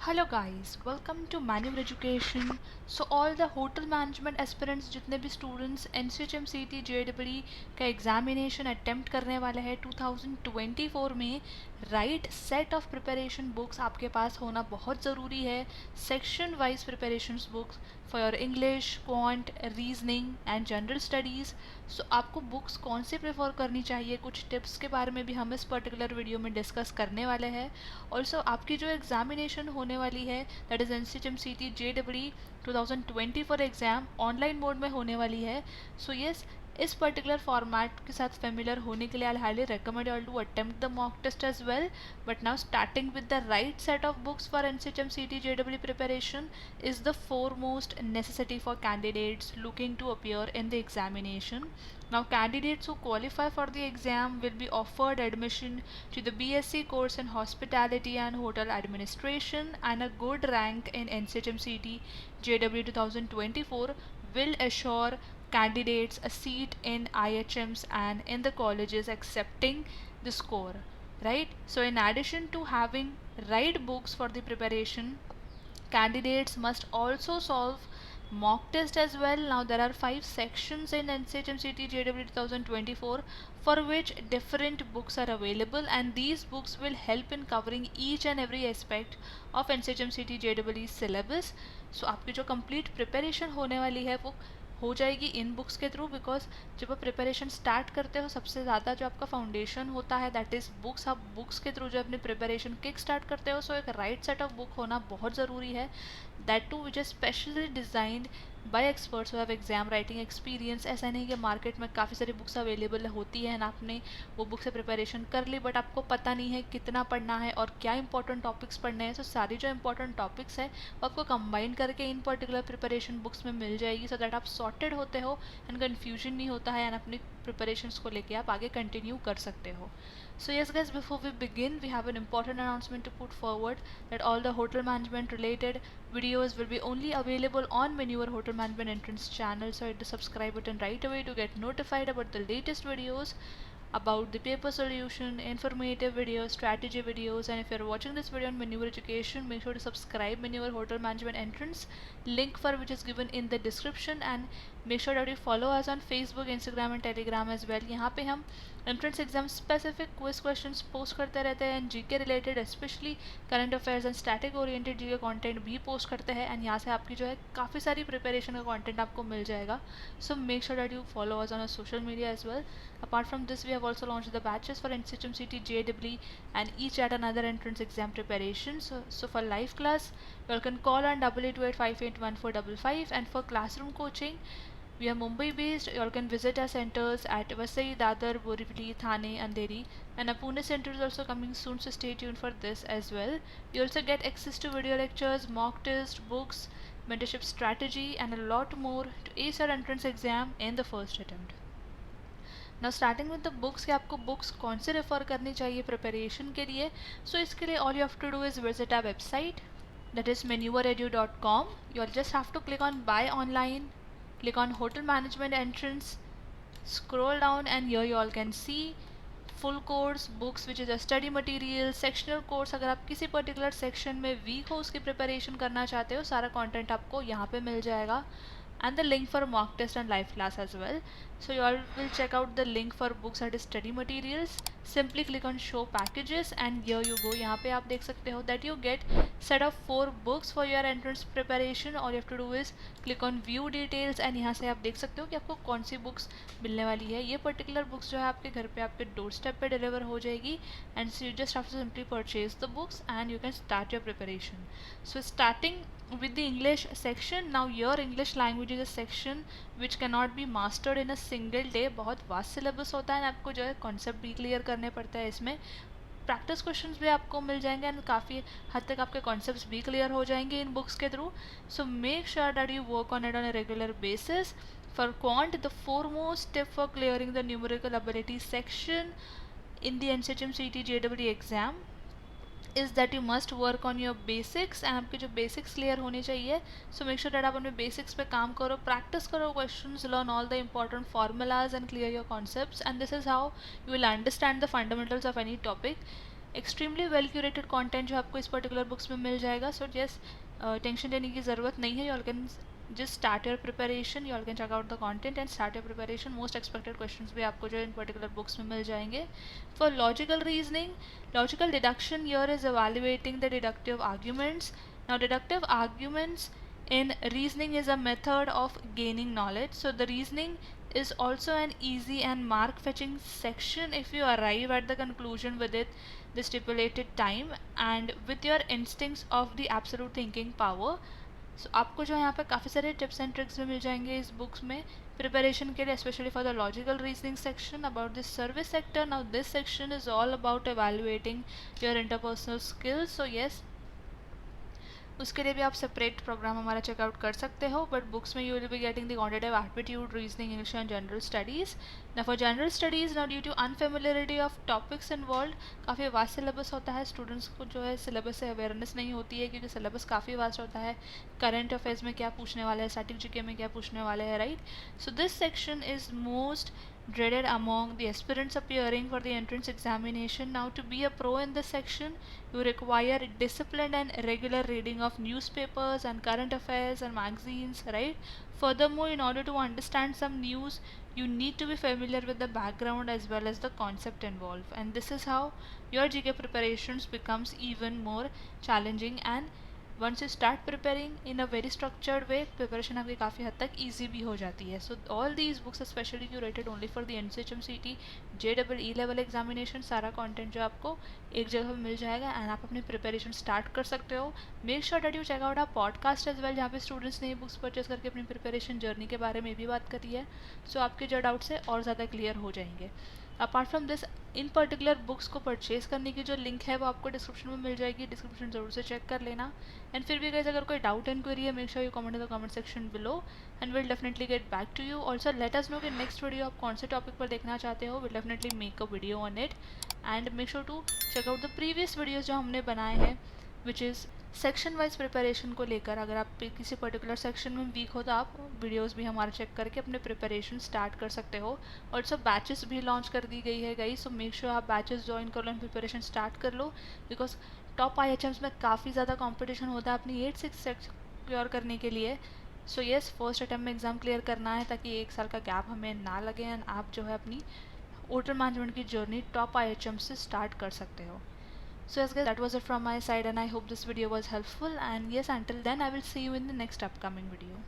Hello guys, welcome to manual education. So all the hotel management aspirants, जितने भी students NCHMCT JW का examination attempt करने वाले हैं 2024 में, right set of preparation books आपके पास होना बहुत ज़रूरी है। Section wise preparation books for your English, quant, reasoning and general studies. So आपको बुक्स कौन सी प्रेफर करनी चाहिए, कुछ टिप्स के बारे में भी हम इस पर्टिकुलर वीडियो में डिस्कस करने वाले हैं। ऑल्सो आपकी जो एग्जामिनेशन होने वाली है, that is NCHMCT JW 2024 exam online mode में होने वाली है। सो यस, इस पर्टिकुलर फॉर्मेट के साथ फेमिलियर होने के लिए I highly recommend you to attempt the mock test as well. But now starting with the right set of books for NCHMCT JW preparation is the foremost necessity for candidates looking to appear in the examination. Now, candidates who qualify for the exam will be offered admission to the BSc course in Hospitality and Hotel Administration, and a good rank in NCHMCT JW 2024 will assure candidates a seat in IHMs and in the colleges accepting the score. Right? So, in addition to having right books for the preparation, candidates must also solve mock test as well. Now there are 5 sections in NCHMCT JW 2024 for which different books are available, and these books will help in covering each and every aspect of NCHMCT JW syllabus. So आपकी जो complete preparation होने वाली है वो हो जाएगी इन books के through, because जब आप प्रिपरेशन स्टार्ट करते हो सबसे ज़्यादा जो आपका फाउंडेशन होता है दैट इज़ बुक्स। आप बुक्स के थ्रू जो अपनी प्रिपरेशन किक स्टार्ट करते हो, सो एक राइट सेट ऑफ बुक होना बहुत ज़रूरी है, that too which is specially designed by experts who have exam writing experience. ऐसा नहीं कि मार्केट में काफ़ी सारी बुक्स अवेलेबल होती है एंड आपने वो बुक से प्रिपरेशन कर ली बट आपको पता नहीं है कितना पढ़ना है और क्या इंपॉर्टेंट टॉपिक्स पढ़ने हैं। सो सारी जो इंपॉर्टेंट टॉपिक्स है वो आपको कंबाइन करके इन पर्टिकुलर प्रिपरेशन बुक्स में मिल जाएगी, सो दैट आप सॉर्टेड होते हो एंड कन्फ्यूजन नहीं होता है एंड अपनी प्रिपरेशंस को लेके आप आगे कंटिन्यू कर सकते हो। So yes guys, before we begin, we have an important announcement to put forward, that all the hotel management related videos will be only available on Manure Hotel Management Entrance channel. So hit the subscribe button right away to get notified about the latest videos about the paper solution, informative videos, strategy videos. And if you're watching this video on Manure Education, make sure to subscribe Manure Hotel Management Entrance, link for which is given in the description, and make sure that you follow us on Facebook, Instagram and Telegram as well. यहाँ पे हम entrance exam specific quiz questions post करते रहते हैं and GK related, specially current affairs and static oriented GK content भी post करते हैं, and यहाँ से आपकी जो है काफ़ी सारी प्रिपरेशन का कंटेंट आपको मिल जाएगा. So make sure that you follow us on social media as well. Apart from this, we have also launched the batches for NCHMCT JEE and each at another entrance exam preparation. So for live class, you all can call on 8828581455, and for classroom coaching, we are Mumbai based. You all can visit our centers at Vasai, Dadar, Borivali, Thane, Andheri, and our Pune center is also coming soon, so stay tuned for this as well. You also get access to video lectures, mock test, books, mentorship strategy, and a lot more to ace our entrance exam in the first attempt. Now starting with the books कि आपको books कौन से refer करनी चाहिए preparation के लिए. So इसके लिए all you have to do is visit our website, that is manureedu.com. You'll just have to click on buy online, click on hotel management entrance, scroll down, and here you all can see full course books which is a study material, sectional course. अगर आप किसी particular section में week हो, उसकी preparation करना चाहते हो, सारा कंटेंट आपको यहाँ पे मिल जाएगा, and the link for mock test and live class as well. So you all will check out the link for books and study materials. Simply click on show packages and here you go. यहाँ पे आप देख सकते हो that you get set of 4 books for your entrance preparation. All you have to do is click on view details and यहाँ से आप देख सकते हो कि आपको कौन सी बुक्स मिलने वाली है. ये पर्टिकुलर बुक्स जो है आपके घर पे आपके डोर स्टेप पे डिलीवर हो जाएगी, and so you just have to simply purchase the books and you can start your preparation. So starting with the English section, now your English language is a section which cannot be mastered in a single day. बहुत vast syllabus होता है, आपको जो है concept भी clear करने पड़ते हैं. इसमें प्रैक्टिस क्वेश्चंस भी आपको मिल जाएंगे एंड काफ़ी हद तक आपके कॉन्सेप्ट्स भी क्लियर हो जाएंगे इन बुक्स के through. So make sure that you work on it on a regular basis. For quant, the foremost step for clearing the numerical ability section in the NCHMCT JEE exam is that you must work on your basics, and आपके जो basics clear होने चाहिए. So make sure that आप अपने basics पे काम करो, practice करो questions, learn all the important formulas and clear your concepts, and this is how you will understand the fundamentals of any topic. Extremely well curated content जो आपको इस particular books में मिल जाएगा. सो यस, टेंशन लेने की ज़रूरत नहीं है. You all can just start your preparation. You all can check out the content and start your preparation. Most expected questions भी आपको जो इन particular books में मिल जाएंगे. For logical reasoning, logical deduction here is evaluating the deductive arguments. Now deductive arguments in reasoning is a method of gaining knowledge. So the reasoning is also an easy and mark fetching section if you arrive at the conclusion within the stipulated time and with your instincts of the absolute thinking power. सो आपको जो यहाँ पे काफ़ी सारे tips and tricks भी मिल जाएंगे इस books में प्रिपरेशन के लिए, specially for the logical reasoning section about this service sector. Now this section is all about evaluating your interpersonal skills. So yes, उसके लिए भी आप सेपरेट प्रोग्राम हमारा चेकआउट कर सकते हो. बट बुक्स में you will be getting the quantitative aptitude, reasoning, English and general studies. ना फॉर जनरल स्टडीज़, ना due to unfamiliarity of topics involve, काफ़ी वास्ट सिलेबस होता है. स्टूडेंट्स को जो है सिलेबस से अवेयरनेस नहीं होती है क्योंकि सिलेबस काफ़ी वास्ट होता है. करंट अफेयर्स में क्या पूछने वाले हैं, स्टैटिक जीके में क्या पूछने वाले हैं, right. So this section is most dreaded among the aspirants appearing for the entrance examination. Now to be a pro in this section, you require disciplined and regular reading of newspapers and current affairs and magazines, right. Furthermore, in order to understand some news, you need to be familiar with the background as well as the concept involved, and this is how your GK preparations becomes even more challenging. And once you start preparing in a very structured way, preparation आपकी काफ़ी हद तक easy भी हो जाती है. So all these books are specially curated only for the NCHMCT JEE level examination. सारा content जो आपको एक जगह पे मिल जाएगा and आप अपनी preparation start कर सकते हो. Make sure that you check out our podcast as well, जहाँ पे students ने बुक्स परचेज करके अपनी preparation journey के बारे में भी बात करी है. So आपके जो डाउट्स है और ज़्यादा क्लियर हो जाएंगे. Apart from this, in particular books को परचेज़ करने की जो लिंक है वो आपको डिस्क्रिप्शन में मिल जाएगी. डिस्क्रिप्शन ज़रूर से चेक कर लेना. एंड फिर भी गाइस, अगर कोई डाउट एंड क्वेरी है, make sure you comment in the comment section below and will definitely get back to you. Also let us know कि नेक्स्ट वीडियो आप कौन से टॉपिक पर देखना चाहते हो. Will definitely make a video on it. And make sure to check out the previous videos जो हमने बनाए हैं, which is section wise preparation को लेकर. अगर आप किसी पर्टिकुलर सेक्शन में वीक हो तो आप वीडियोस भी हमारा चेक करके अपने प्रिपरेशन स्टार्ट कर सकते हो. और सब बैचेस भी लॉन्च कर दी गई है गाइस. सो मेक श्योर आप बैचेस ज्वाइन कर लो एंड प्रिपरेशन स्टार्ट कर लो, बिकॉज टॉप IHMs में काफ़ी ज़्यादा कॉम्पिटिशन होता है अपनी 8-6 सिक्योर करने के लिए. सो येस, फर्स्ट अटैम्प्ट में एग्ज़ाम क्लियर करना है ताकि 1 साल का गैप हमें ना लगे एंड आप जो है अपनी होटल मैनेजमेंट की जर्नी टॉप IHM से स्टार्ट कर सकते हो. So yes guys, that was it from my side and I hope this video was helpful, and yes, until then I will see you in the next upcoming video.